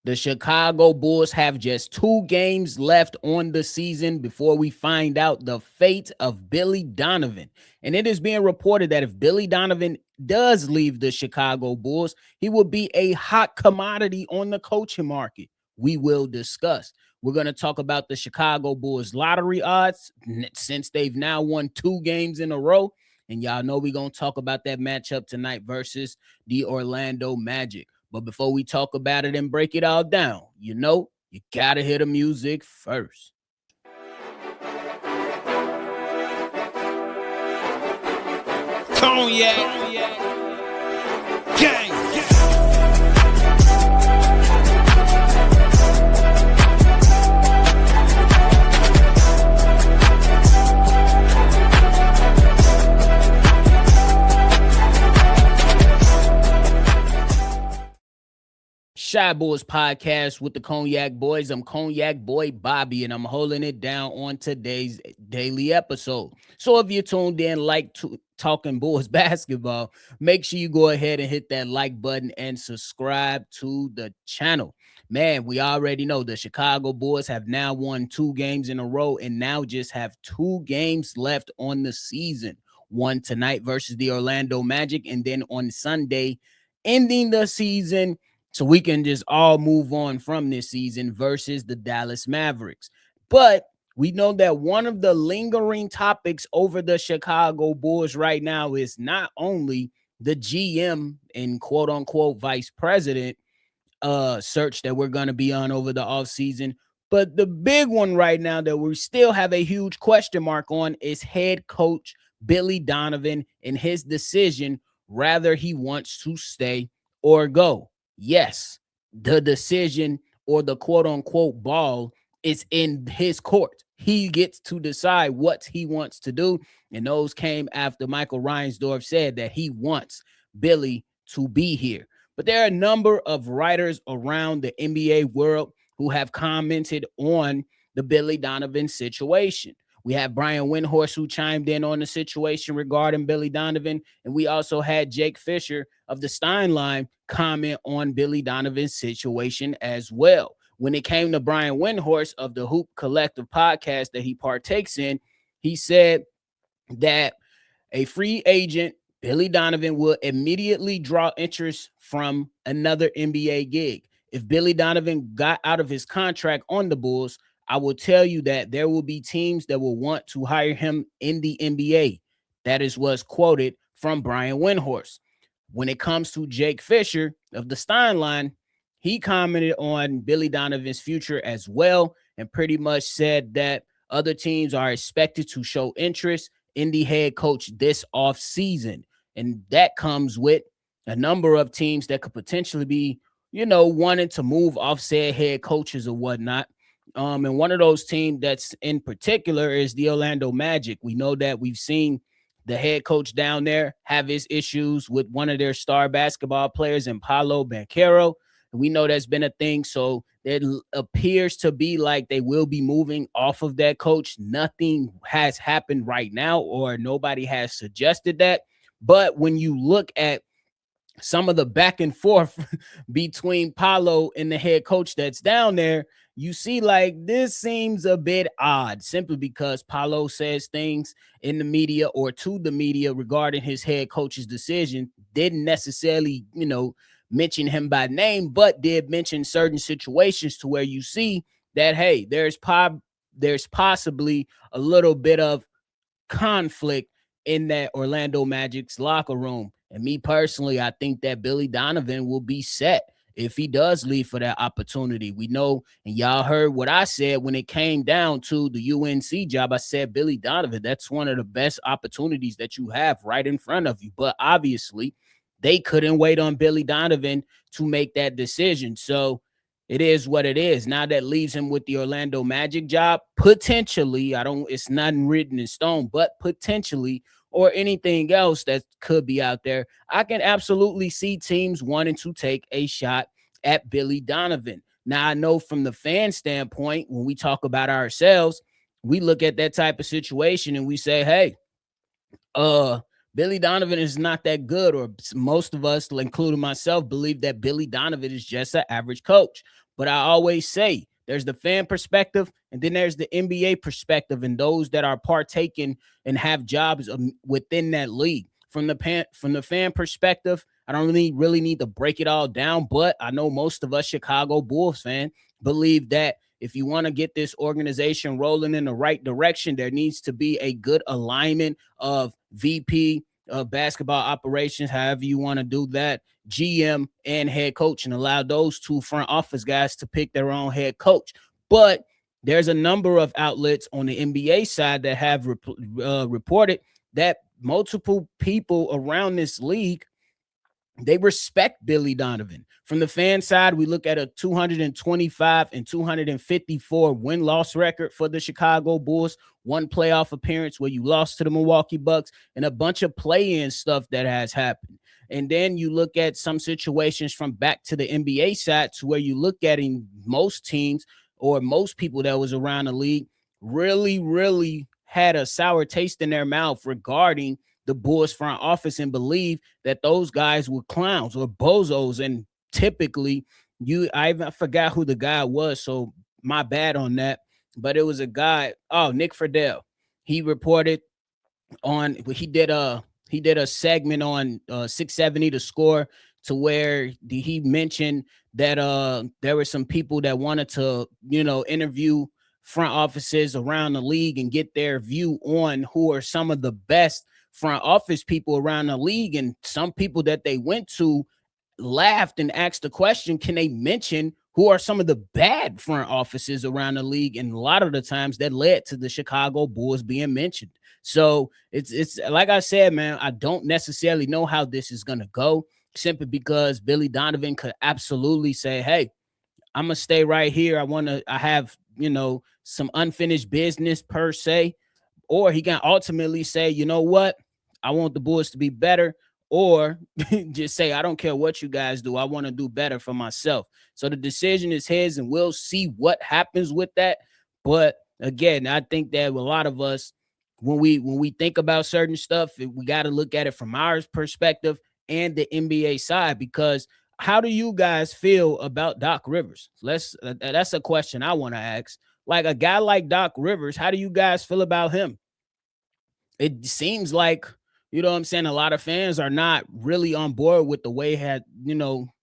The Chicago Bulls have just 2 games left on the season before we find out the fate of Billy Donovan. And it is being reported that if Billy Donovan does leave the Chicago Bulls, he will be a hot commodity on the coaching market. We will discuss. We're going to talk about the Chicago Bulls lottery odds since they've now won 2 games in a row. And y'all know we're going to talk about that matchup tonight versus the Orlando Magic. But before we talk about it and break it all down, you gotta hear the music first. Cognac, gang. Shy Boys Podcast with the Cognac Boys. I'm Cognac Boy Bobby, and I'm holding it down on today's daily episode. So if you're tuned in like talking Bulls basketball, make sure you go ahead and hit that like button and subscribe to the channel. Man, we already know the Chicago Bulls have now won 2 games in a row and now just have 2 games left on the season. One tonight versus the Orlando Magic, and then on Sunday, ending the season so we can just all move on from this season versus the Dallas Mavericks. But we know that one of the lingering topics over the Chicago Bulls right now is not only the GM and quote unquote vice president search that we're going to be on over the offseason, but the big one right now that we still have a huge question mark on is head coach Billy Donovan and his decision whether he wants to stay or go. Yes, the decision or the quote unquote ball is in his court. He gets to decide what he wants to do. And those came after Michael Reinsdorf said that he wants Billy to be here. But there are a number of writers around the NBA world who have commented on the Billy Donovan situation. We have Brian Windhorst, who chimed in on the situation regarding Billy Donovan. And we also had Jake Fisher of the Steinline comment on Billy Donovan's situation as well. When it came to Brian Windhorst of the Hoop Collective podcast that he partakes in, he said that a free agent, Billy Donovan, will immediately draw interest from another NBA gig. If Billy Donovan got out of his contract on the Bulls, I will tell you that there will be teams that will want to hire him in the NBA. That is what's quoted from Brian Windhorst. When it comes to Jake Fisher of the Steinline, he commented on Billy Donovan's future as well and pretty much said that other teams are expected to show interest in the head coach this offseason. And that comes with a number of teams that could potentially be, wanting to move off said head coaches or whatnot. And one of those teams that's in particular is the Orlando Magic. We know that we've seen the head coach down there have his issues with one of their star basketball players in Paolo Banchero. And we know that's been a thing. So it appears to be like they will be moving off of that coach. Nothing has happened right now, or nobody has suggested that. But when you look at some of the back and forth between Paolo and the head coach that's down there, you see like this seems a bit odd simply because Paolo says things in the media or to the media regarding his head coach's decision, didn't necessarily, mention him by name, but did mention certain situations to where you see that, hey, there's possibly a little bit of conflict in that Orlando Magic's locker room. And me personally, I think that Billy Donovan will be set if he does leave for that opportunity. We know, and y'all heard what I said when it came down to the UNC job. I said, Billy Donovan, that's one of the best opportunities that you have right in front of you. But obviously, they couldn't wait on Billy Donovan to make that decision. So it is what it is. Now that leaves him with the Orlando Magic job, potentially. It's not written in stone, but potentially, or anything else that could be out there. I can absolutely see teams wanting to take a shot at Billy Donovan. Now, I know from the fan standpoint, when we talk about ourselves, we look at that type of situation and we say, hey, Billy Donovan is not that good, or most of us, including myself, believe that Billy Donovan is just an average coach. But I always say there's the fan perspective and then there's the NBA perspective and those that are partaking and have jobs within that league. From the fan perspective, I don't really need to break it all down, but I know most of us Chicago Bulls fan believe that if you want to get this organization rolling in the right direction, there needs to be a good alignment of VP of basketball operations, however you want to do that, GM and head coach, and allow those two front office guys to pick their own head coach. But there's a number of outlets on the NBA side that have reported that multiple people around this league, they respect Billy Donovan. From the fan side, we look at a 225 and 254 win-loss record for the Chicago Bulls, one playoff appearance where you lost to the Milwaukee Bucks, and a bunch of play-in stuff that has happened. And then you look at some situations from back to the NBA side to where you look at in most teams or most people that was around the league really had a sour taste in their mouth regarding the Bulls front office and believe that those guys were clowns or bozos. And typically, I forgot who the guy was, so my bad on that. But it was a guy, Nick Friedel. He reported on he did a segment on 670 to score to where he mentioned that there were some people that wanted to interview front offices around the league and get their view on who are some of the best front office people around the league. And some people that they went to laughed and asked the question, can they mention who are some of the bad front offices around the league? And a lot of the times that led to the Chicago Bulls being mentioned. So it's like I said, man, I don't necessarily know how this is going to go, simply because Billy Donovan could absolutely say, hey, I'm going to stay right here. I have, some unfinished business per se. Or he can ultimately say, you know what? I want the Bulls to be better. Or just say, I don't care what you guys do. I want to do better for myself. So the decision is his, and we'll see what happens with that. But again, I think that a lot of us, when we think about certain stuff, we got to look at it from our perspective and the NBA side. Because how do you guys feel about Doc Rivers? That's a question I want to ask. Like a guy like Doc Rivers, how do you guys feel about him? It seems like, what I'm saying, a lot of fans are not really on board with the way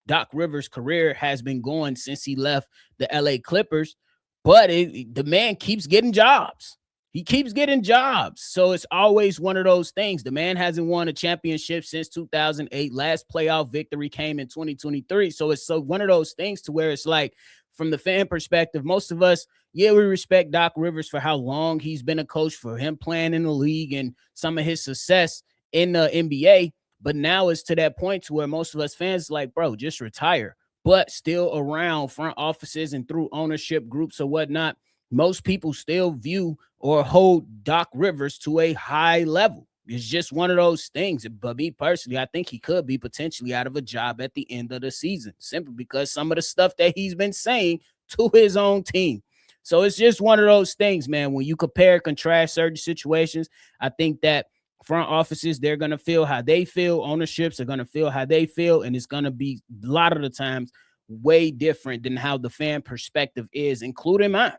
Doc Rivers' career has been going since he left the LA Clippers. But the man keeps getting jobs. He keeps getting jobs. So it's always one of those things. The man hasn't won a championship since 2008. Last playoff victory came in 2023. So it's one of those things to where it's like, from the fan perspective, most of us, we respect Doc Rivers for how long he's been a coach, for him playing in the league and some of his success in the NBA. But now it's to that point to where most of us fans like, bro, just retire. But still around front offices and through ownership groups or whatnot, most people still view or hold Doc Rivers to a high level. It's just one of those things. But me personally, I think he could be potentially out of a job at the end of the season, simply because some of the stuff that he's been saying to his own team. So it's just one of those things, man. When you compare, contrast certain situations, I think that front offices, they're going to feel how they feel. Ownerships are going to feel how they feel. And it's going to be a lot of the times way different than how the fan perspective is, including mine.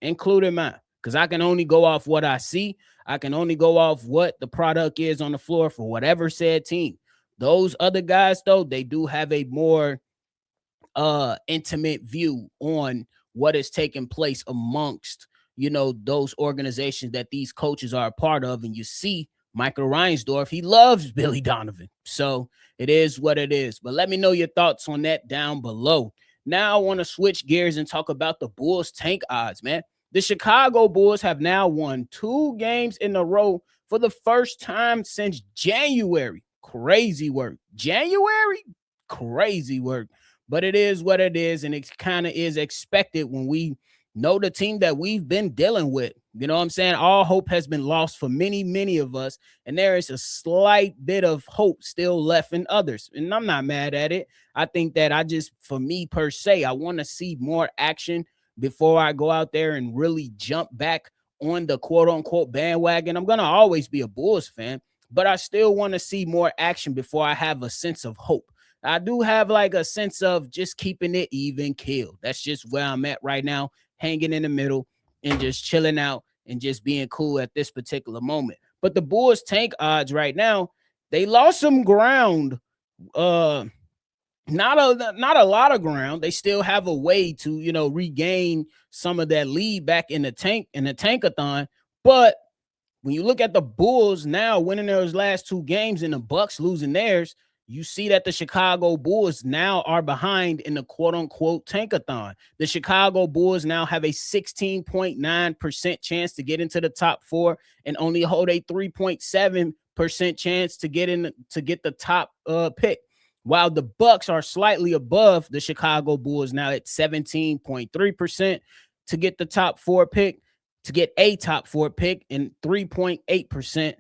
Because I can only go off what I see. I can only go off what the product is on the floor for whatever said team. Those other guys, though, they do have a more intimate view on what is taking place amongst, those organizations that these coaches are a part of. And you see Michael Reinsdorf, he loves Billy Donovan. So it is what it is. But let me know your thoughts on that down below. Now I want to switch gears and talk about the Bulls tank odds, man. The Chicago Bulls have now won 2 games in a row for the first time since January. Crazy work. January? Crazy work. But it is what it is, and it kind of is expected when we know the team that we've been dealing with. You know what I'm saying? All hope has been lost for many, many of us, and there is a slight bit of hope still left in others, and I'm not mad at it. I think that for me per se, I want to see more action before I go out there and really jump back on the quote-unquote bandwagon. I'm going to always be a Bulls fan, but I still want to see more action before I have a sense of hope. I do have like a sense of just keeping it even killed. That's just where I'm at right now, hanging in the middle and just chilling out and just being cool at this particular moment. But the Bulls tank odds right now, they lost some ground. Uh not a lot of ground. They still have a way to, regain some of that lead back in the tankathon. But when you look at the Bulls now winning those last two games and the Bucks losing theirs, you see that the Chicago Bulls now are behind in the quote unquote tankathon. The Chicago Bulls now have a 16.9% chance to get into the top four and only hold a 3.7% chance to get the top pick. While the Bucks are slightly above the Chicago Bulls now at 17.3% to get the top four pick, to get a top four pick, and 3.8%,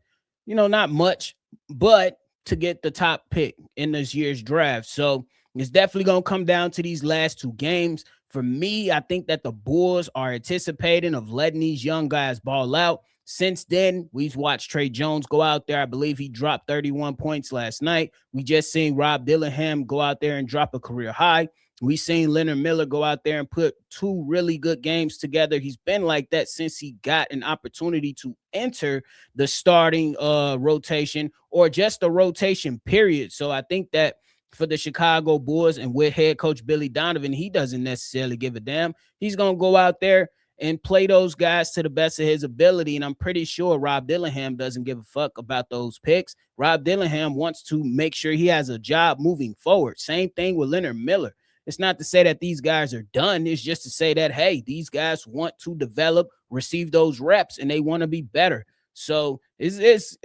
not much, but to get the top pick in this year's draft. So it's definitely going to come down to these last two games. For me, I think that the Bulls are anticipating of letting these young guys ball out. Since then, we've watched Trey Jones go out there. I believe he dropped 31 points last night. We just seen Rob Dillingham go out there and drop a career high. We seen Leonard Miller go out there and put two really good games together. He's been like that since he got an opportunity to enter the starting rotation or just a rotation period. So I think that for the Chicago Bulls and with head coach Billy Donovan, he doesn't necessarily give a damn. He's going to go out there and play those guys to the best of his ability. And I'm pretty sure Rob Dillingham doesn't give a fuck about those picks. Rob Dillingham wants to make sure he has a job moving forward. Same thing with Leonard Miller. It's not to say that these guys are done. It's just to say that, hey, these guys want to develop, receive those reps, and they want to be better. So it's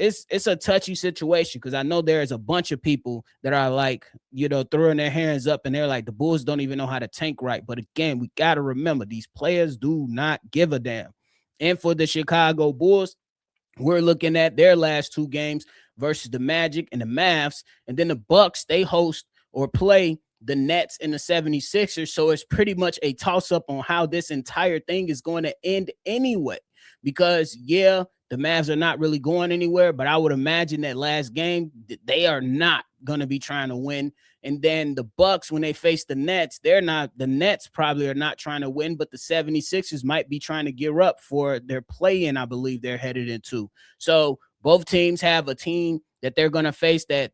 a touchy situation because I know there is a bunch of people that are like, throwing their hands up and they're like, the Bulls don't even know how to tank right. But again, we got to remember these players do not give a damn. And for the Chicago Bulls, we're looking at their last two games versus the Magic and the Mavs. And then the Bucks, they host or play the Nets and the 76ers. So it's pretty much a toss-up on how this entire thing is going to end anyway. Because, yeah, the Mavs are not really going anywhere, but I would imagine that last game, they are not going to be trying to win. And then the Bucks, when they face the Nets, the Nets probably are not trying to win, but the 76ers might be trying to gear up for their play-in, I believe they're headed into. So both teams have a team that they're going to face that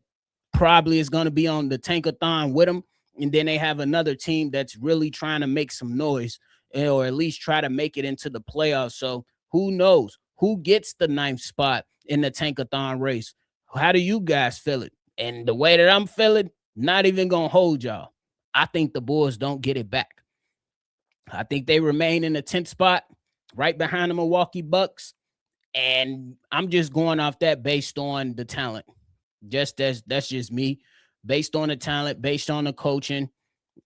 probably is going to be on the tankathon with them. And then they have another team that's really trying to make some noise or at least try to make it into the playoffs. So who knows who gets the ninth spot in the tankathon race? How do you guys feel it? And the way that I'm feeling, not even going to hold y'all. I think the Bulls don't get it back. I think they remain in the 10th spot right behind the Milwaukee Bucks. And I'm just going off that based on the talent. That's just me. Based on the talent, based on the coaching.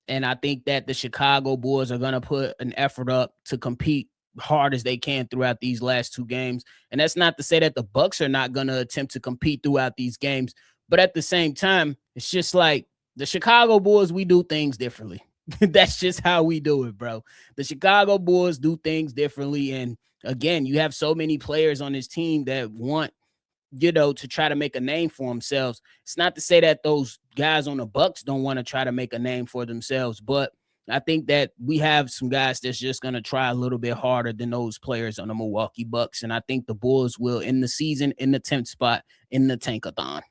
And I think that the Chicago Bulls are going to put an effort up to compete hard as they can throughout these last two games. And that's not to say that the Bucks are not going to attempt to compete throughout these games. But at the same time, it's just like the Chicago Bulls, we do things differently. That's just how we do it, bro. The Chicago Bulls do things differently. And again, you have so many players on this team that want to try to make a name for themselves. It's not to say that those guys on the Bucks don't want to try to make a name for themselves, but I think that we have some guys that's just going to try a little bit harder than those players on the Milwaukee Bucks. And I think the Bulls will end the season in the 10th spot in the tankathon.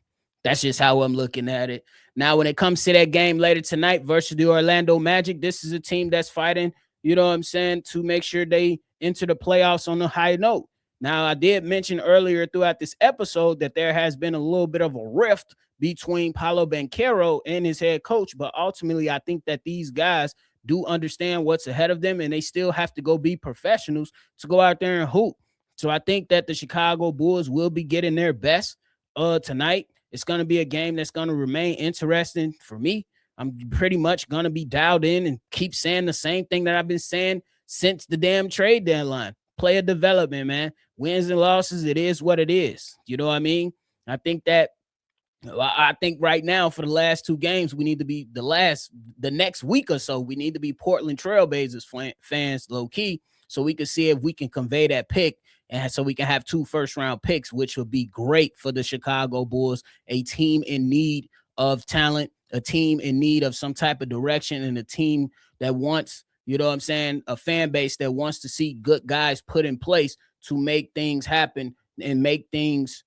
That's just how I'm looking at it. Now, when it comes to that game later tonight versus the Orlando Magic, this is a team that's fighting, to make sure they enter the playoffs on a high note. Now, I did mention earlier throughout this episode that there has been a little bit of a rift between Paolo Banchero and his head coach, but ultimately, I think that these guys do understand what's ahead of them, and they still have to go be professionals to go out there and hoop. So I think that the Chicago Bulls will be getting their best tonight. It's going to be a game that's going to remain interesting for me. I'm pretty much going to be dialed in and keep saying the same thing that I've been saying since the damn trade deadline. Player development, man. Wins and losses, it is what it is. You know what I mean? I think right now for the last two games, we need to be the next week or so, we need to be Portland Trailblazers fans low key so we can see if we can convey that pick and so we can have 2 first-round picks, which would be great for the Chicago Bulls, a team in need of talent, a team in need of some type of direction and a team that wants, you know what I'm saying, a fan base that wants to see good guys put in place to make things happen and make things,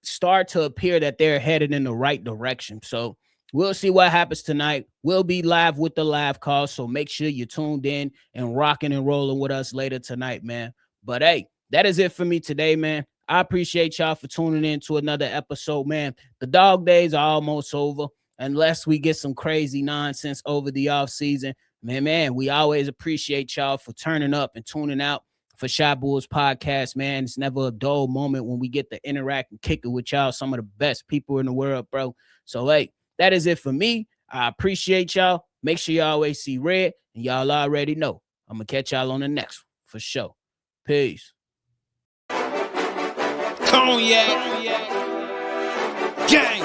start to appear that they're headed in the right direction. So we'll see what happens tonight. We'll be live with the live call. So make sure you're tuned in and rocking and rolling with us later tonight, man. But hey, that is it for me today, man. I appreciate y'all for tuning in to another episode, man. The dog days are almost over. Unless we get some crazy nonsense over the off season, man, we always appreciate y'all for turning up and tuning out for Shy Bulls podcast, man. It's never a dull moment when we get to interact and kick it with y'all, some of the best people in the world, bro. So, hey, that is it for me. I appreciate y'all. Make sure y'all always see red, and y'all already know. I'm going to catch y'all on the next one for sure. Peace. Cognac. Gang.